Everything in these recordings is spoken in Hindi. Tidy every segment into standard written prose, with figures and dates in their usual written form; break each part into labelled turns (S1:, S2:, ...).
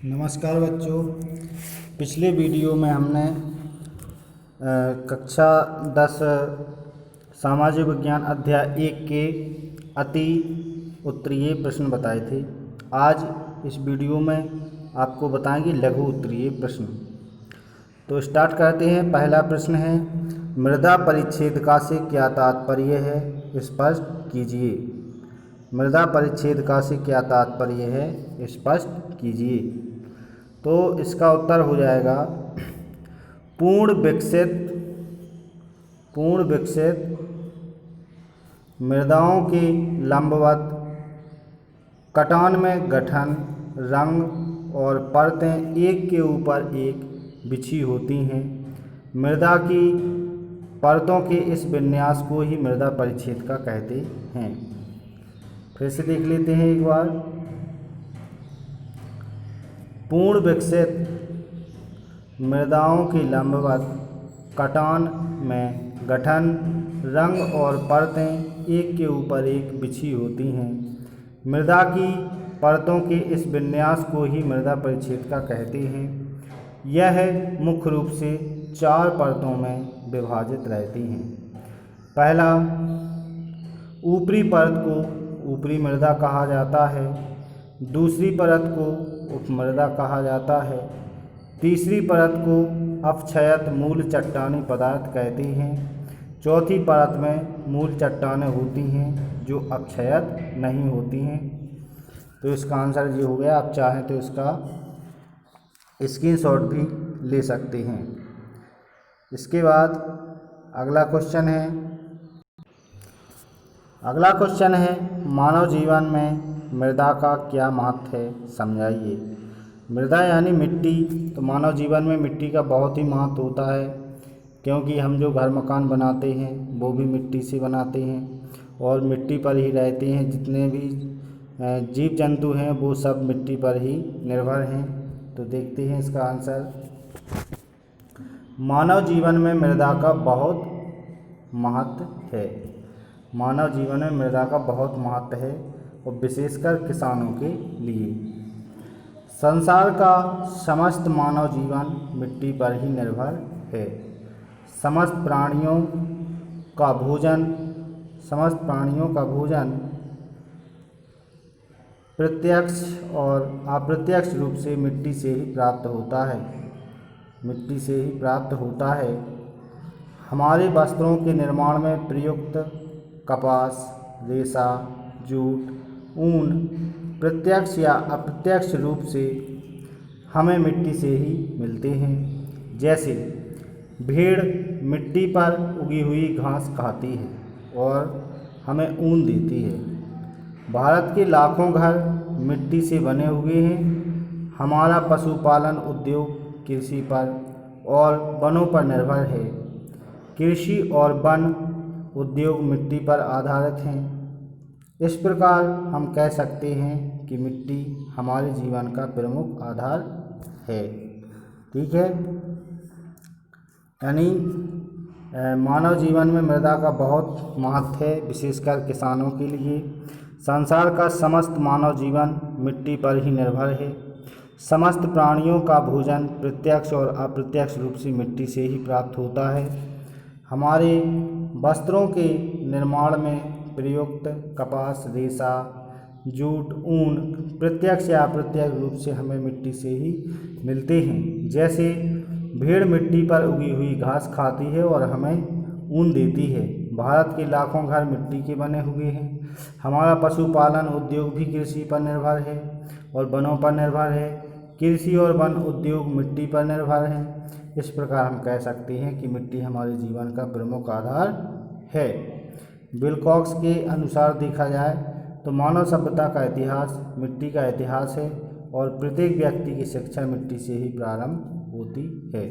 S1: नमस्कार बच्चों। पिछले वीडियो में हमने कक्षा 10 सामाजिक विज्ञान अध्याय 1 के अति उत्तरीय प्रश्न बताए थे। आज इस वीडियो में आपको बताएंगे लघु उत्तरीय प्रश्न। तो स्टार्ट करते हैं। पहला प्रश्न है, मृदा परिच्छेदिका से क्या तात्पर्य है, स्पष्ट कीजिए। मृदा परिच्छेदिका से क्या तात्पर्य है, स्पष्ट कीजिए। तो इसका उत्तर हो जाएगा पूर्ण विकसित मृदाओं के लंबवत कटान में गठन, रंग और परतें एक के ऊपर एक बिछी होती हैं। मृदा की परतों के इस विन्यास को ही मृदा परिच्छेदिका कहते हैं। फिर से देख लेते हैं एक बार। पूर्ण विकसित मृदाओं की लंबवत कटान में गठन, रंग और परतें एक के ऊपर एक बिछी होती हैं। मृदा की परतों के इस विन्यास को ही मृदा परिच्छेदिका कहते हैं। यह मुख्य रूप से 4 परतों में विभाजित रहती हैं। पहला, ऊपरी परत को ऊपरी मृदा कहा जाता है। दूसरी परत को उपमृदा कहा जाता है। तीसरी परत को अपक्षयत मूल चट्टानी पदार्थ कहते हैं। चौथी परत में मूल चट्टानें होती हैं जो अपक्षयत नहीं होती हैं। तो इसका आंसर ये हो गया। आप चाहें तो इसका स्क्रीनशॉट भी ले सकते हैं। इसके बाद अगला क्वेश्चन है, मानव जीवन में मृदा का क्या महत्व है, समझाइए। मृदा यानी मिट्टी। तो मानव जीवन में मिट्टी का बहुत ही महत्व होता है, क्योंकि हम जो घर मकान बनाते हैं वो भी मिट्टी से बनाते हैं और मिट्टी पर ही रहते हैं। जितने भी जीव जंतु हैं वो सब मिट्टी पर ही निर्भर हैं। तो देखते हैं इसका आंसर। मानव जीवन में मृदा का बहुत महत्व है। मानव जीवन में मृदा का बहुत महत्व है और विशेषकर किसानों के लिए। संसार का समस्त मानव जीवन मिट्टी पर ही निर्भर है। समस्त प्राणियों का भोजन प्रत्यक्ष और अप्रत्यक्ष रूप से मिट्टी से ही प्राप्त होता है। हमारे वस्त्रों के निर्माण में प्रयुक्त कपास, रेशा, जूट, ऊन प्रत्यक्ष या अप्रत्यक्ष रूप से हमें मिट्टी से ही मिलते हैं। जैसे भेड़ मिट्टी पर उगी हुई घास खाती है और हमें ऊन देती है। भारत के लाखों घर मिट्टी से बने हुए हैं। हमारा पशुपालन उद्योग कृषि पर और वनों पर निर्भर है। कृषि और वन उद्योग मिट्टी पर आधारित हैं। इस प्रकार हम कह सकते हैं कि मिट्टी हमारे जीवन का प्रमुख आधार है। ठीक है, यानी मानव जीवन में मृदा का बहुत महत्व है, विशेषकर किसानों के लिए। संसार का समस्त मानव जीवन मिट्टी पर ही निर्भर है। समस्त प्राणियों का भोजन प्रत्यक्ष और अप्रत्यक्ष रूप से मिट्टी से ही प्राप्त होता है। हमारे वस्त्रों के निर्माण में प्रयुक्त कपास, रेशा, जूट, ऊन प्रत्यक्ष या अप्रत्यक्ष रूप से हमें मिट्टी से ही मिलते हैं। जैसे भेड़ मिट्टी पर उगी हुई घास खाती है और हमें ऊन देती है। भारत के लाखों घर मिट्टी के बने हुए हैं। हमारा पशुपालन उद्योग भी कृषि पर निर्भर है और वनों पर निर्भर है। कृषि और वन उद्योग मिट्टी पर निर्भर हैं। इस प्रकार हम कह सकते हैं कि मिट्टी हमारे जीवन का प्रमुख आधार है। विल्कॉक्स के अनुसार देखा जाए तो मानव सभ्यता का इतिहास मिट्टी का इतिहास है और प्रत्येक व्यक्ति की शिक्षा मिट्टी से ही प्रारंभ होती है।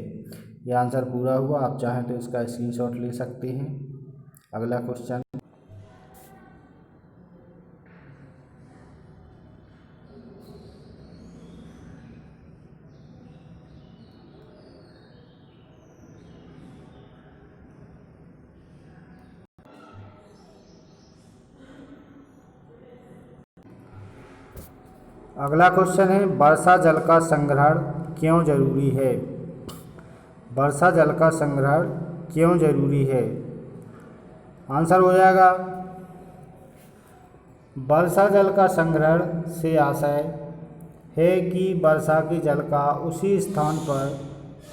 S1: यह आंसर पूरा हुआ। आप चाहें तो इसका स्क्रीनशॉट ले सकते हैं। अगला क्वेश्चन, अगला क्वेश्चन है वर्षा जल का संग्रहण क्यों जरूरी है। वर्षा जल का संग्रहण क्यों जरूरी है। आंसर हो जाएगा वर्षा जल का संग्रहण से आशय है कि वर्षा के जल का उसी स्थान पर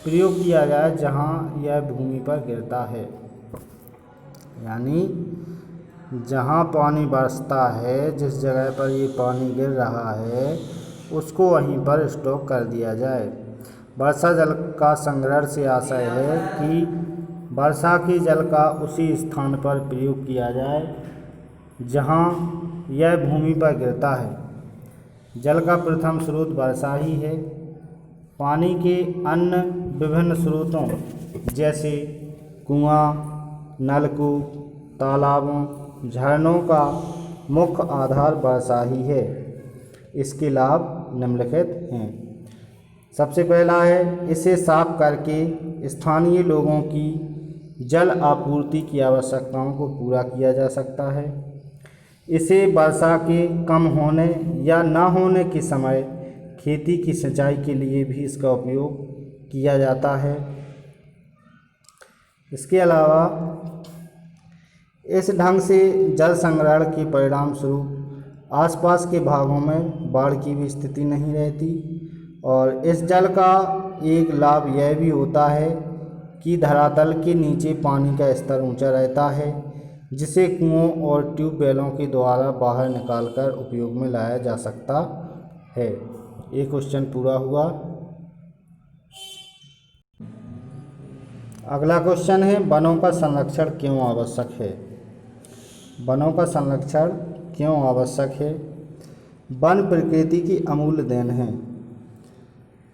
S1: प्रयोग किया जाए जहां यह भूमि पर गिरता है, यानी जहाँ पानी बरसता है, जिस जगह पर ये पानी गिर रहा है उसको वहीं पर स्टॉक कर दिया जाए। वर्षा जल का संग्रहण से आशय है कि वर्षा के जल का उसी स्थान पर प्रयोग किया जाए जहाँ यह भूमि पर गिरता है। जल का प्रथम स्रोत वर्षा ही है। पानी के अन्य विभिन्न स्रोतों जैसे कुआं, नलकूप, तालाबों, झरनों का मुख्य आधार वर्षा ही है। इसके लाभ निम्नलिखित हैं। सबसे पहला है इसे साफ करके स्थानीय लोगों की जल आपूर्ति की आवश्यकताओं को पूरा किया जा सकता है। इसे वर्षा के कम होने या न होने के समय खेती की सिंचाई के लिए भी इसका उपयोग किया जाता है। इसके अलावा इस ढंग से जल संग्रहण के परिणाम स्वरूप आसपास के भागों में बाढ़ की भी स्थिति नहीं रहती। और इस जल का एक लाभ यह भी होता है कि धरातल के नीचे पानी का स्तर ऊंचा रहता है, जिसे कुओं और ट्यूबवेलों के द्वारा बाहर निकालकर उपयोग में लाया जा सकता है। ये क्वेश्चन पूरा हुआ। अगला क्वेश्चन है वनों का संरक्षण क्यों आवश्यक है। वनों का संरक्षण क्यों आवश्यक है। वन प्रकृति की अमूल्य देन है।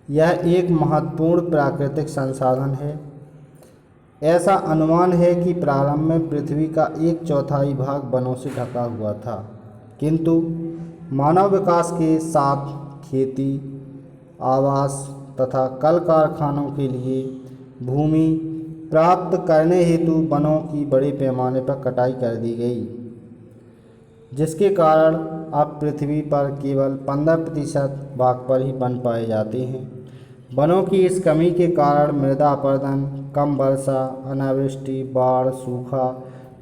S1: यह एक महत्वपूर्ण प्राकृतिक संसाधन है। ऐसा अनुमान है कि प्रारंभ में पृथ्वी का 1/4 भाग वनों से ढका हुआ था, किंतु मानव विकास के साथ खेती, आवास तथा कल कारखानों के लिए भूमि प्राप्त करने हेतु वनों की बड़े पैमाने पर कटाई कर दी गई, जिसके कारण अब पृथ्वी पर केवल 15% भाग पर ही वन पाए जाते हैं। वनों की इस कमी के कारण मृदा अपरदन, कम वर्षा, अनावृष्टि, बाढ़, सूखा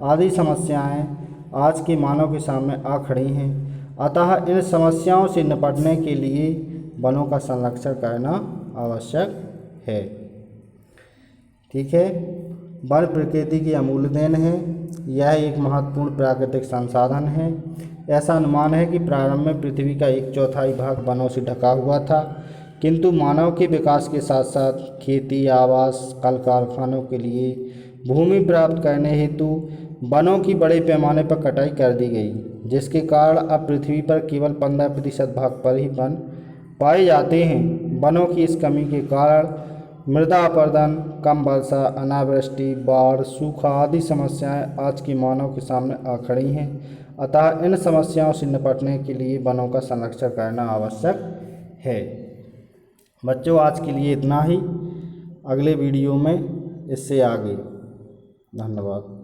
S1: आदि समस्याएं आज के मानव के सामने आ खड़ी हैं। अतः इन समस्याओं से निपटने के लिए वनों का संरक्षण करना आवश्यक है। ठीक है, वन प्रकृति की अमूल्य देन है। यह एक महत्वपूर्ण प्राकृतिक संसाधन है। ऐसा अनुमान है कि प्रारंभ में पृथ्वी का 1/4 भाग वनों से ढका हुआ था, किंतु मानव के विकास के साथ साथ खेती, आवास, कल कारखानों के लिए भूमि प्राप्त करने हेतु वनों की बड़े पैमाने पर कटाई कर दी गई, जिसके कारण अब पृथ्वी पर केवल 15% भाग पर ही वन पाए जाते हैं। वनों की इस कमी के कारण मृदा अपरदन, कम वर्षा, अनावृष्टि, बाढ़, सूखा आदि समस्याएं आज के मानव के सामने आ खड़ी हैं। अतः इन समस्याओं से निपटने के लिए वनों का संरक्षण करना आवश्यक है। बच्चों, आज के लिए इतना ही। अगले वीडियो में इससे आगे। धन्यवाद।